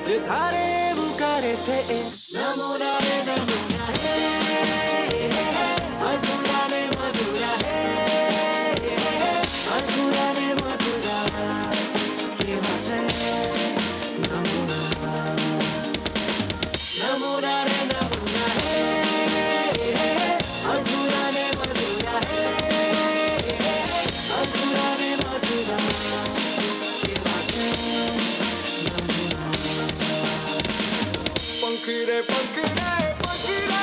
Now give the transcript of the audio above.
যে ধারে বুকারেছে এ নমুনা রে নমুনা হে মধুরা রে মধুরা হে মধুরা রে মধুরা কে বাজে নমুনা নমুনা রে নমুনা হে মধুরা রে মধুরা হে মধুরা রে মধুরা কে বাজে पंख रे पंख रे पंख रे